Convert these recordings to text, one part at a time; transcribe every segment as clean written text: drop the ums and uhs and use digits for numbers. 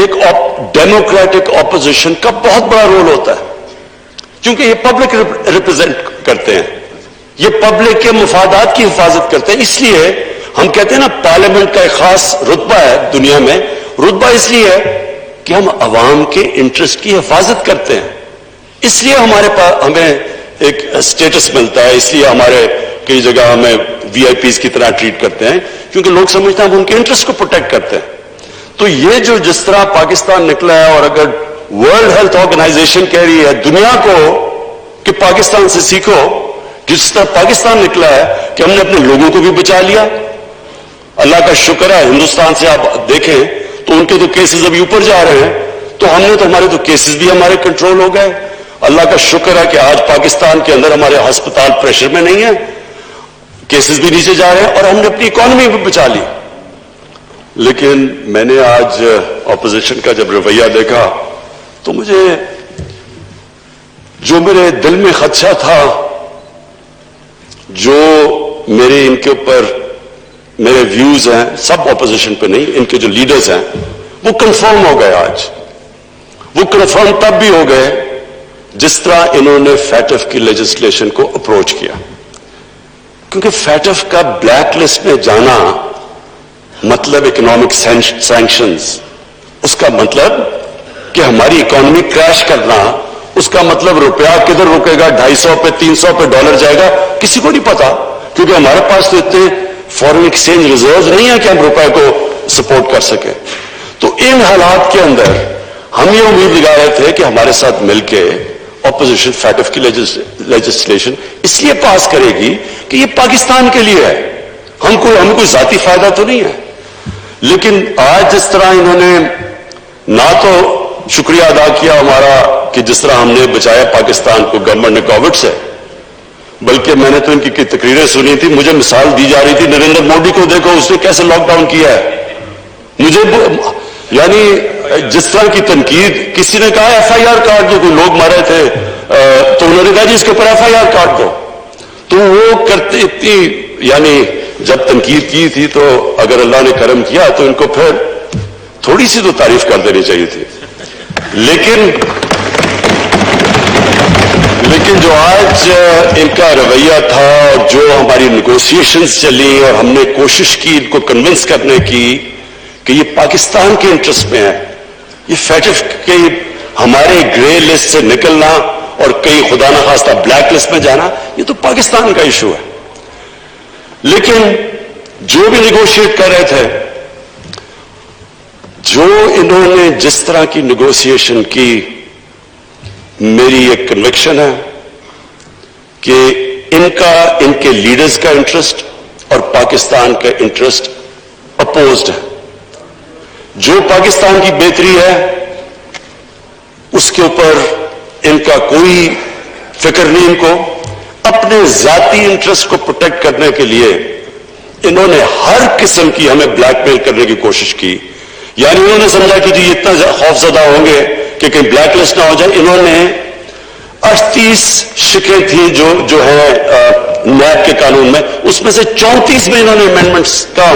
ایک democratic opposition کا بہت بڑا رول ہوتا ہے، کیونکہ یہ پبلک ریپرزینٹ کرتے ہیں، یہ پبلک کے مفادات کی حفاظت کرتے ہیں. اس لیے ہم کہتے ہیں نا پارلیمنٹ کا ایک خاص رتبہ ہے دنیا میں. رتبہ اس لیے ہے کہ ہم عوام کے انٹرسٹ کی حفاظت کرتے ہیں، اس لیے ہمارے پاس ہمیں ایک اسٹیٹس ملتا ہے، اس لیے ہمارے کئی جگہ ہمیں وی آئی پیز کی طرح ٹریٹ کرتے ہیں، کیونکہ لوگ سمجھتے ہیں ہم ان کے انٹرسٹ کو پروٹیکٹ کرتے ہیں. تو یہ جو جس طرح پاکستان نکلا ہے، اور اگر ورلڈ ہیلتھ آرگنائزیشن کہہ رہی ہے دنیا کو کہ پاکستان سے سیکھو، جس طرح پاکستان نکلا ہے کہ ہم نے اپنے لوگوں کو بھی بچا لیا. اللہ کا شکر ہے ہندوستان سے آپ دیکھیں تو ان کے تو کیسز ابھی اوپر جا رہے ہیں، تو ہم نے تو ہمارے تو کیسز بھی ہمارے کنٹرول ہو گئے. اللہ کا شکر ہے کہ آج پاکستان کے اندر ہمارے ہسپتال پریشر میں نہیں ہیں، کیسز بھی نیچے جا رہے ہیں، اور ہم نے اپنی اکانومی بھی بچا لی. لیکن میں نے آج اپوزیشن کا جب رویہ دیکھا تو مجھے جو میرے دل میں خدشہ تھا، جو میرے ان کے اوپر میرے ویوز ہیں، سب اپوزیشن پہ نہیں، ان کے جو لیڈرز ہیں وہ کنفرم ہو گئے. آج وہ کنفرم تب بھی ہو گئے جس طرح انہوں نے فیٹف کی لیجسلیشن کو اپروچ کیا. کیونکہ فیٹف کا بلیک لسٹ میں جانا مطلب اکنامک سینکشنز، اس کا مطلب کہ ہماری اکانومی کریش کرنا، اس کا مطلب روپیہ کدھر رکے گا، 250 پہ 300 پہ ڈالر جائے گا، کسی کو نہیں پتا، کیونکہ ہمارے پاس تو اتنے فورن ایکسچینج ریزروز نہیں ہے کہ ہم روپے کو سپورٹ کر سکیں. تو ان حالات کے اندر ہم یہ امید لگا رہے تھے کہ ہمارے ساتھ مل کے اپوزیشن فیٹف کی لیجسلیشن اس لیے پاس کرے گی کہ یہ پاکستان کے لیے ہے، ہمیں کوئی ذاتی فائدہ تو نہیں ہے. لیکن آج جس طرح انہوں نے نہ تو شکریہ ادا کیا ہمارا کہ جس طرح ہم نے بچایا پاکستان کو گورنمنٹ نے کووڈ سے، بلکہ میں نے تو ان کی تقریریں سنی تھی، مجھے مثال دی جا رہی تھی نریندر مودی کو دیکھو اس نے کیسے لاک ڈاؤن کیا ہے. مجھے یعنی جس طرح کی تنقید، کسی نے کہا ایف آئی آر کاٹ دو، کوئی لوگ مرے تھے تو انہوں نے کہا جی اس کے اوپر ایف آئی آر کاٹ دو. تو وہ کرتے اتنی یعنی جب تنقید کی تھی تو اگر اللہ نے کرم کیا تو ان کو پھر تھوڑی سی تو تعریف کر دینی چاہیے تھی. لیکن جو آج ان کا رویہ تھا، اور جو ہماری نیگوسیشنز چلی اور ہم نے کوشش کی ان کو کنونس کرنے کی کہ یہ پاکستان کے انٹرسٹ میں ہے، یہ فیٹف کے ہمارے گرے لسٹ سے نکلنا اور کئی خدا نخواستہ بلیک لسٹ میں جانا، یہ تو پاکستان کا ایشو ہے. لیکن جو بھی نیگوشیٹ کر رہے تھے، جو انہوں نے جس طرح کی نیگوسیشن کی، میری ایک کنوکشن ہے کہ ان کے لیڈرز کا انٹرسٹ اور پاکستان کا انٹرسٹ اپوزڈ ہے. جو پاکستان کی بہتری ہے اس کے اوپر ان کا کوئی فکر نہیں. ان کو اپنے ذاتی انٹرسٹ کو پروٹیکٹ کرنے کے لیے انہوں نے ہر قسم کی ہمیں بلیک میل کرنے کی کوشش کی. یعنی انہوں نے سمجھا کہ جی اتنا خوف زدہ ہوں گے کہ کہیں بلیک لسٹ نہ ہو جائے. انہوں نے 38 شکیں تھیں جو ہے نیب کے قانون میں، اس میں سے 34 میں انہوں نے امینڈمنٹس کا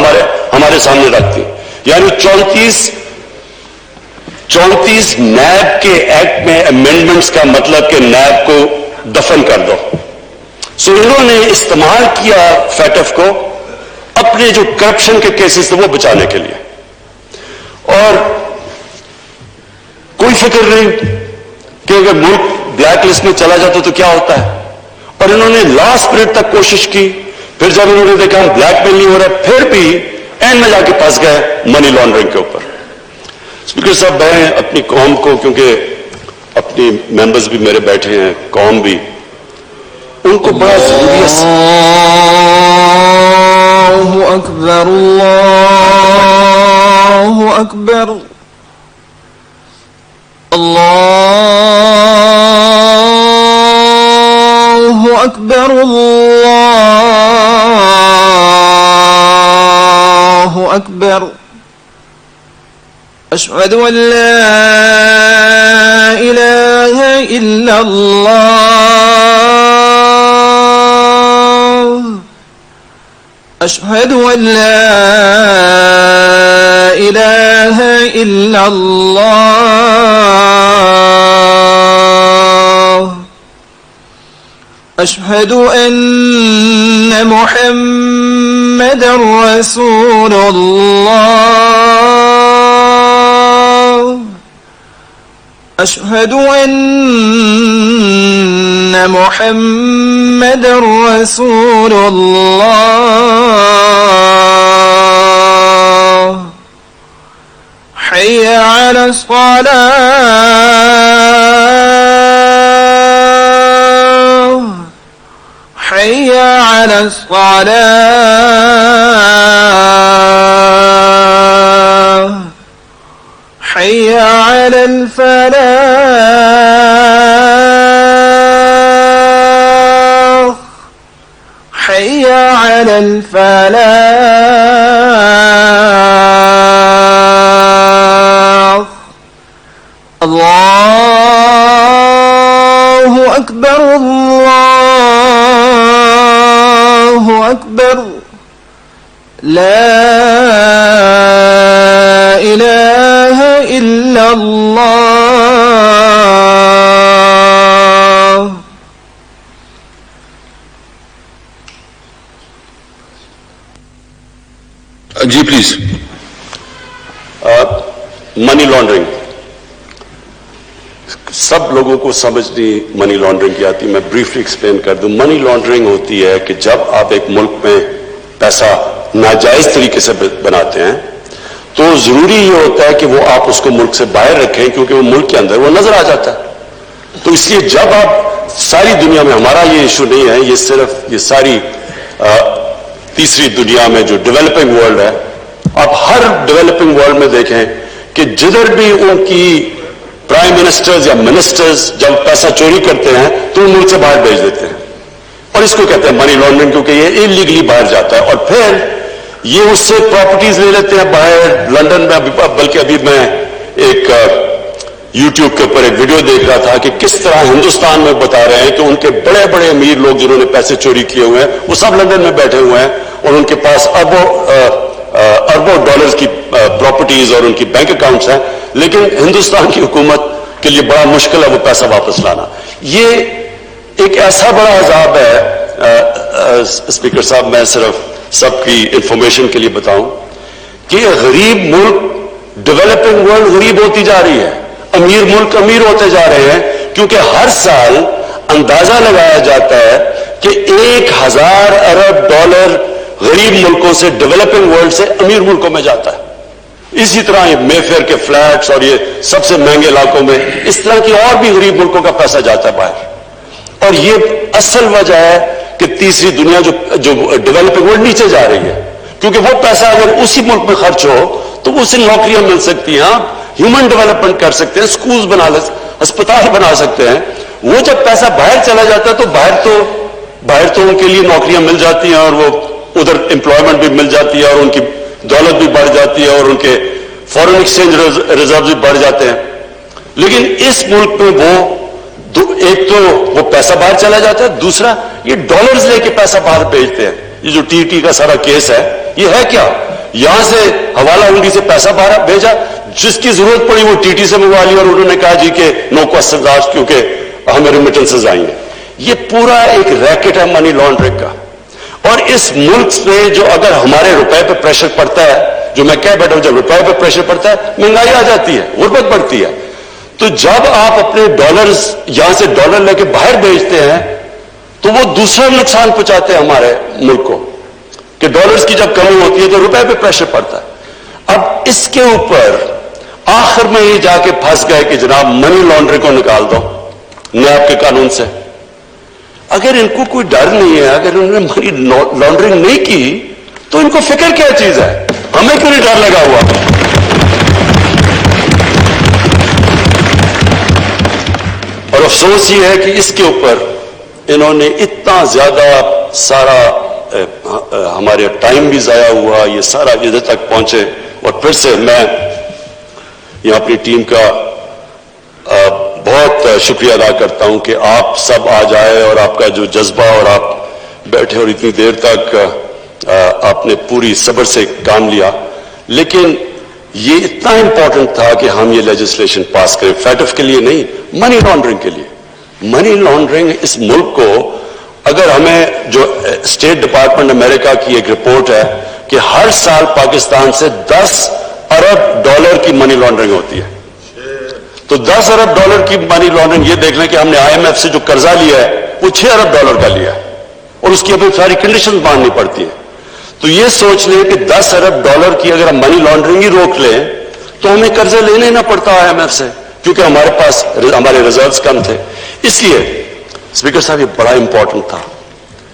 ہمارے سامنے رکھ دی. یعنی 34 نیب کے ایکٹ میں امینڈمنٹس کا مطلب کہ نیب کو دفن کر دو. سو انہوں نے استعمال کیا فیٹف کو اپنے جو کرپشن کے کیسز تھے وہ بچانے کے لیے، اور کوئی فکر نہیں کہ اگر ملک بلیک لسٹ میں چلا جاتا تو کیا ہوتا ہے. اور انہوں نے لاسٹ منٹ تک کوشش کی. پھر جب انہوں نے دیکھا ہم بلیک میل نہیں ہو رہا، پھر بھی اینڈ میں جا کے پھنس گئے منی لانڈرنگ کے اوپر. اسپیکر صاحب، میں اپنی قوم کو، کیونکہ اپنی ممبرز بھی میرے بیٹھے ہیں، قوم بھی، ان کو بڑا ضروری ہے. اللہ اکبر، اللہ اکبر، اللہ اکبر، اللہ اکبر. اشہد ان لا الہ الا اللہ، اشہد ان لا إله إلا الله أشهد أن محمدا رسول الله أشهد أن محمدا رسول الله حي على الصلاة حي على الصلاة حي على الفلاح حي على الفلاح الله أكبر الله أكبر لا إله إلا الله جی پلیز. منی لانڈرنگ سب لوگوں کو سمجھ نہیں منی لانڈرنگ کی آتی. میں بریفلی ایکسپلین کر دوں. منی لانڈرنگ ہوتی ہے کہ جب آپ ایک ملک میں پیسہ ناجائز طریقے سے بناتے ہیں تو ضروری یہ ہوتا ہے کہ وہ آپ اس کو ملک سے باہر رکھیں کیونکہ وہ ملک کے اندر وہ نظر آ جاتا ہے. تو اس لیے جب آپ ساری دنیا میں, ہمارا یہ ایشو نہیں ہے, یہ صرف یہ ساری تیسری دنیا میں جو ڈیولپنگ ورلڈ ہے, آپ ہر ڈیولپنگ ورلڈ میں دیکھیں کہ جدھر بھی ان کی پرائم منسٹرز یا منسٹرز جب پیسہ چوری کرتے ہیں تو وہ ملک سے باہر بھیج دیتے ہیں, اور اس کو کہتے ہیں منی لانڈرنگ کیونکہ یہ انلیگلی باہر جاتا ہے. اور پھر یہ اس سے پراپرٹیز لے لیتے ہیں باہر لندن میں. بلکہ ابھی میں ایک یوٹیوب کے اوپر ایک ویڈیو دیکھ رہا تھا کہ کس طرح ہندوستان میں بتا رہے ہیں کہ ان کے بڑے بڑے امیر لوگ جنہوں نے پیسے چوری کیے ہوئے ہیں وہ سب لندن میں بیٹھے ہوئے ہیں اور ان کے پاس اربوں ڈالرز کی پراپرٹیز اور ان کی بینک اکاؤنٹس ہیں, لیکن ہندوستان کی حکومت کے لیے بڑا مشکل ہے وہ پیسہ واپس لانا. یہ ایک ایسا بڑا عذاب ہے. اسپیکر صاحب, میں صرف سب کی انفارمیشن کے لیے بتاؤں کہ غریب ملک, ڈیولپنگ ورلڈ غریب ہوتی جا رہی ہے, امیر ملک امیر ہوتے جا رہے ہیں کیونکہ ہر سال اندازہ لگایا جاتا ہے کہ 1000 ارب ڈالر غریب ملکوں سے ڈیولپنگ ورلڈ سے امیر ملکوں میں جاتا ہے. اسی طرح یہ مے فیئر کے فلیٹس اور یہ سب سے مہنگے علاقوں میں اس طرح کی اور بھی غریب ملکوں کا پیسہ جاتا ہے باہر. اور یہ اصل وجہ ہے کہ تیسری دنیا جو ڈیولپنگ ورلڈ نیچے جا رہی ہے, کیونکہ وہ پیسہ اگر اسی ملک میں خرچ ہو تو اسے نوکریاں مل سکتی ہیں, ہیومن ڈیولپمنٹ کر سکتے ہیں, سکولز بنا لیں, ہسپتال بنا سکتے ہیں. وہ جب پیسہ باہر چلا جاتا ہے تو باہر تو ان کے لیے نوکریاں مل جاتی ہیں اور وہ ادھر امپلائمنٹ بھی مل جاتی ہے اور ان کی دولت بھی بڑھ جاتی ہے اور ان کے فورن ایکسچینج ریزرو بھی بڑھ جاتے ہیں. لیکن اس ملک میں ایک تو وہ پیسہ باہر چلا جاتا ہے, دوسرا یہ ڈالرز لے کے پیسہ باہر بھیجتے ہیں. یہ جو ٹی ٹی کا سارا کیس ہے یہ ہے کیا, یہاں سے حوالہ ہنڈی سے پیسہ باہر بھیجا, جس کی ضرورت پڑی وہ ٹی ٹی سے منگوا لی اور انہوں نے کہا جی کہ نو کوسچنز آسکڈ کیونکہ ہمیں ریمیٹنسز آئی ہیں. یہ پورا ایک ریکٹ ہے منی لانڈرنگ کا. اور اس ملک میں جو اگر ہمارے روپے پہ پریشر پڑتا ہے, جو میں کہہ بیٹھا ہوں, جب روپے پہ پریشر پڑتا ہے مہنگائی آ جاتی ہے, غربت بڑھتی ہے. تو جب آپ اپنے ڈالرز یہاں سے ڈالر لے کے باہر بھیجتے ہیں تو وہ دوسرا نقصان پہنچاتے ہیں ہمارے ملک کو کہ ڈالرز کی جب کمی ہوتی ہے تو روپے پہ پریشر پڑتا ہے. اب اس کے اوپر آخر میں یہ جا کے پھنس گئے کہ جناب منی لانڈرنگ کو نکال دو نیب کے قانون سے. اگر ان کو کوئی ڈر نہیں ہے, اگر انہوں نے منی لانڈرنگ نہیں کی تو ان کو فکر کیا چیز ہے, ہمیں کیوں نہیں ڈر لگا ہوا. اور افسوس یہ ہے کہ اس کے اوپر انہوں نے اتنا زیادہ سارا ہمارے ٹائم بھی ضائع ہوا, یہ سارا ادھر تک پہنچے. اور پھر سے میں یہاں اپنی ٹیم کا بہت شکریہ ادا کرتا ہوں کہ آپ سب آج آئے اور آپ کا جو جذبہ, اور آپ بیٹھے اور اتنی دیر تک آپ نے پوری صبر سے کام لیا. لیکن یہ اتنا امپورٹنٹ تھا کہ ہم یہ لیجسلیشن پاس کریں, فیٹف کے لیے نہیں, منی لانڈرنگ کے لیے. منی لانڈرنگ اس ملک کو, اگر ہمیں جو اسٹیٹ ڈپارٹمنٹ امریکہ کی ایک رپورٹ ہے کہ ہر سال پاکستان سے 10 ارب ڈالر کی منی لانڈرنگ ہوتی ہے, تو 10 ارب ڈالر کی منی لانڈرنگ, یہ دیکھ لیں کہ ہم نے IMF سے جو قرضہ لیا ہے وہ 6 ارب ڈالر کا لیا ہے, اور اس کی ابھی ساری کنڈیشن ماننی پڑتی ہیں. تو یہ سوچ لیں کہ 10 ارب ڈالر کی اگر ہم منی لانڈرنگ ہی روک لیں تو ہمیں قرضے لینے نہ پڑتا IMF سے, کیونکہ ہمارے پاس ہمارے ریزروز کم تھے. اس لیے اسپیکر صاحب یہ بڑا امپورٹنٹ تھا,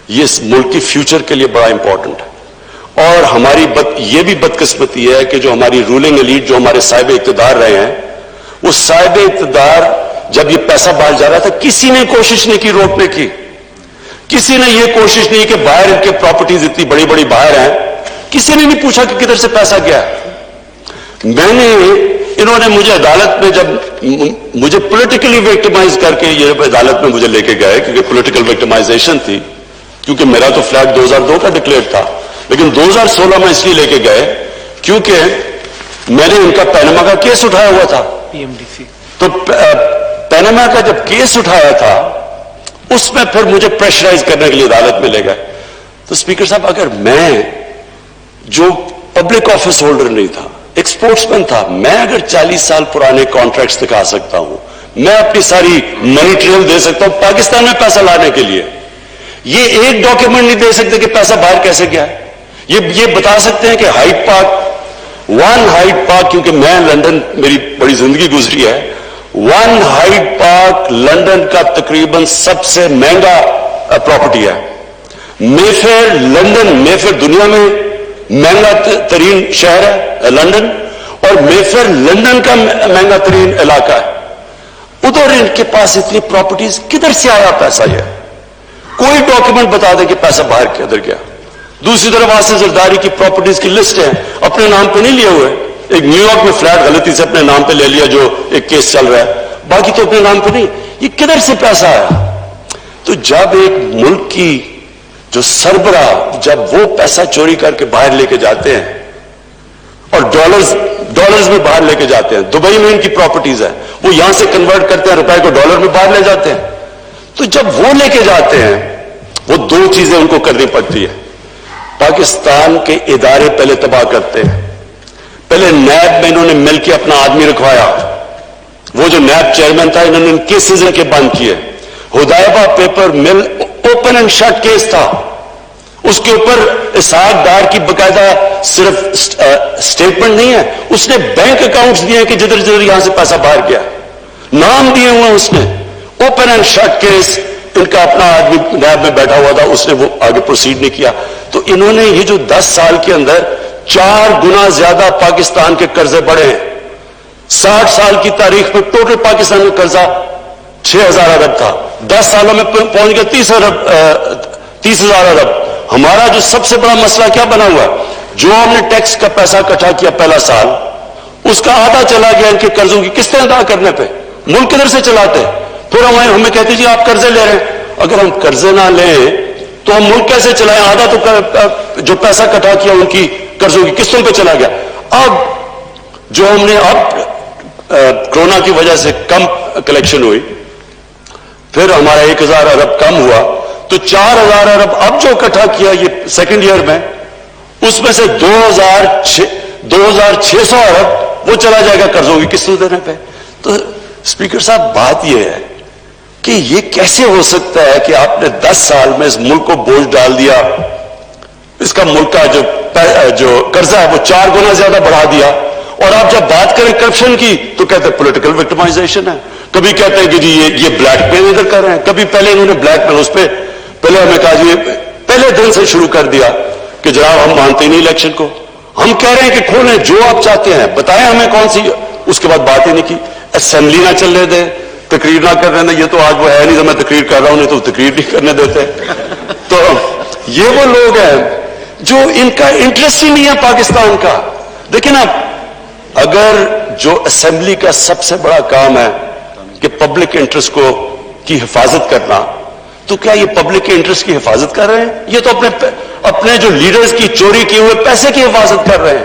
یہ اس ملک کی فیوچر کے لیے بڑا امپورٹنٹ ہے. اور ہماری یہ بھی بدقسمتی ہے کہ جو ہماری رولنگ ایلیٹ, جو ہمارے صاحب اقتدار رہے ہیں, وہ صاحب اقتدار جب یہ پیسہ باہر جا رہا تھا کسی نے کوشش نہیں کی روکنے کی. کسی نے یہ کوشش نہیں کہ باہر ان کے پراپرٹیز اتنی بڑی بڑی باہر ہیں, کسی نے نہیں پوچھا کہ کدھر سے پیسہ گیا. انہوں نے مجھے عدالت میں, جب مجھے پولیٹیکلی وکٹمائز کر کے یہ عدالت میں مجھے لے کے گئے, کیونکہ پولیٹیکل وکٹمائزیشن تھی, کیونکہ میرا تو فلیٹ 2002 کا ڈکلیئر تھا, لیکن 2016 میں اس لیے لے کے گئے کیونکہ میں نے ان کا پیناما کا کیس اٹھایا ہوا تھا. PMDC. تو پیناما کا جب کیس اٹھایا تھا اس میں پھر مجھے پریشرائز کرنے کے لیے عدالت میں لے گئے. تو اسپیکر صاحب, اگر میں جو پبلک آفس ہولڈر نہیں تھا, ایک اسپورٹس مین تھا, میں اگر 40 سال پرانے کانٹریکٹس دکھا سکتا ہوں, میں اپنی ساری منی ٹریل دے سکتا ہوں پاکستان میں پیسہ لانے کے لیے, یہ ایک ڈاکیومنٹ نہیں دے سکتے کہ پیسہ باہر کیسے گیا ہے. یہ بتا سکتے ہیں کہ ہائیڈ پارک, کیونکہ میں لندن, میری بڑی زندگی گزری ہے, 1 ہائیڈ پارک لندن کا تقریباً سب سے مہنگا پراپرٹی ہے. مے فیئر لندن, مے فیئر دنیا میں مہنگا ترین شہر ہے لندن, اور مے فیئر لندن کا مہنگا ترین علاقہ ہے. ادھر ان کے پاس اتنی پراپرٹیز, کدھر سے آیا پیسہ؟ یہ کوئی ڈاکیومنٹ بتا دے کہ پیسہ باہر کدھر گیا. دوسری طرف آصف زرداری کی پراپرٹیز کی لسٹ ہے, اپنے نام پہ نہیں لیے ہوئے. ایک نیو یارک میں فلیٹ غلطی سے اپنے نام پہ لے لیا جو ایک کیس چل رہا ہے, باقی تو اپنے نام پہ نہیں. یہ کدھر سے پیسہ آیا؟ تو جب ایک ملک کی جو سربراہ جب وہ پیسہ چوری کر کے باہر لے کے جاتے ہیں اور ڈالرز میں باہر لے کے جاتے ہیں, دبئی میں ان کی پراپرٹیز ہے, وہ یہاں سے کنورٹ کرتے ہیں, روپے کو ڈالر میں باہر لے جاتے ہیں. تو جب وہ لے کے جاتے ہیں, وہ 2 چیزیں ان کو کرنی پڑتی ہے. پاکستان کے ادارے پہلے تباہ کرتے ہیں. پہلے نیب میں انہوں نے مل کے اپنا آدمی رکھوایا, وہ جو نیب چیئرمین تھا, انہوں نے کیسز ان کے بند کیے. ہدایبہ پیپر مل اوپن اینڈ شٹ کیس تھا, اس کے اوپر اسحاق ڈار کی باقاعدہ صرف سٹیٹمنٹ نہیں ہے, اس نے بینک اکاؤنٹس دیے کہ جدھر جدھر یہاں سے پیسہ باہر گیا, نام دیے ہوئے اس نے. اوپن اینڈ شٹ کیس, ان کا اپنا آدمی نیب میں بیٹھا ہوا تھا, اس نے وہ آگے پروسیڈ نہیں کیا. تو انہوں نے یہ جو 10 سال کے اندر 4 گنا زیادہ پاکستان کے قرضے بڑھے ہیں. 60 سال کی تاریخ میں ٹوٹل پاکستان کا قرضہ 6,000 ارب تھا, 10 سالوں میں پہنچ گیا 30,000 ارب. ہمارا جو سب سے بڑا مسئلہ کیا بنا ہوا ہے, جو ہم نے ٹیکس کا پیسہ اکٹھا کیا پہلا سال, اس کا آدھا چلا گیا ان کے قرضوں کی قسطیں ادا کرنے پہ. ملک کدھر سے چلاتے؟ پھر ہمیں کہتے جی آپ قرضے لے رہے ہیں. اگر ہم قرضے نہ لیں تو ہم ملک کیسے چلائیں؟ آدھا تو جو پیسہ اکٹھا کیا ان کی قرضوں کی قسطوں پہ چلا گیا. اب جو ہم نے کورونا کی وجہ سے کم کلیکشن ہوئی, پھر ہمارا 1,000 ارب کم ہوا, تو 4,000 ارب اب جو اکٹھا کیا یہ سیکنڈ ایئر میں, اس میں سے 2,600 ارب وہ چلا جائے گا قرضوں کی قسطوں دینے پہ. تو اسپیکر صاحب بات یہ ہے کہ یہ کیسے ہو سکتا ہے کہ آپ نے 10 سال میں اس ملک کو بوجھ ڈال دیا, اس کا ملک کا جو قرضہ ہے وہ 4 گنا زیادہ بڑھا دیا, اور آپ جب بات کریں کرپشن کی تو کہتے ہیں پولیٹیکل وکٹمائزیشن ہے, کبھی کہتے ہیں کہ جی یہ بلیک میل ادھر کر رہے ہیں, کبھی پہلے انہوں نے بلیک میل, اس پہ پہلے ہمیں کہا جی پہلے دن سے شروع کر دیا کہ جناب ہم مانتے نہیں الیکشن کو, ہم کہہ رہے ہیں کہ کھولیں جو آپ چاہتے ہیں, بتائیں ہمیں کون سی. اس کے بعد بات ہی نہیں کی, اسمبلی نہ چلنے دیں, تقریر نہ کر رہے ہیں, یہ تو آج وہ ہے نہیں تو میں تقریر کر رہا ہوں, نہیں تو تقریر نہیں کرنے دیتے. تو یہ وہ لوگ ہیں جو ان کا انٹرسٹ ہی نہیں ہے پاکستان کا. دیکھیں نا, اگر جو اسمبلی کا سب سے بڑا کام ہے کہ پبلک انٹرسٹ کی حفاظت کرنا, تو کیا یہ پبلک کے انٹرسٹ کی حفاظت کر رہے ہیں؟ یہ تو اپنے جو لیڈرز کی چوری کیے ہوئے پیسے کی حفاظت کر رہے ہیں.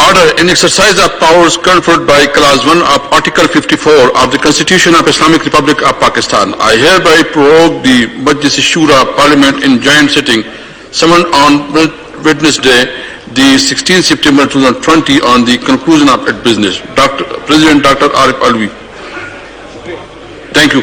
Order in exercise of powers conferred by Clause 1 of Article 54 of the Constitution of Islamic Republic of Pakistan, I hereby prorogue the Majlis Shura Parliament in joint sitting summoned on Wednesday, the 16th September 2020, on the conclusion of its business. President Dr. Arif Alvi. Thank you.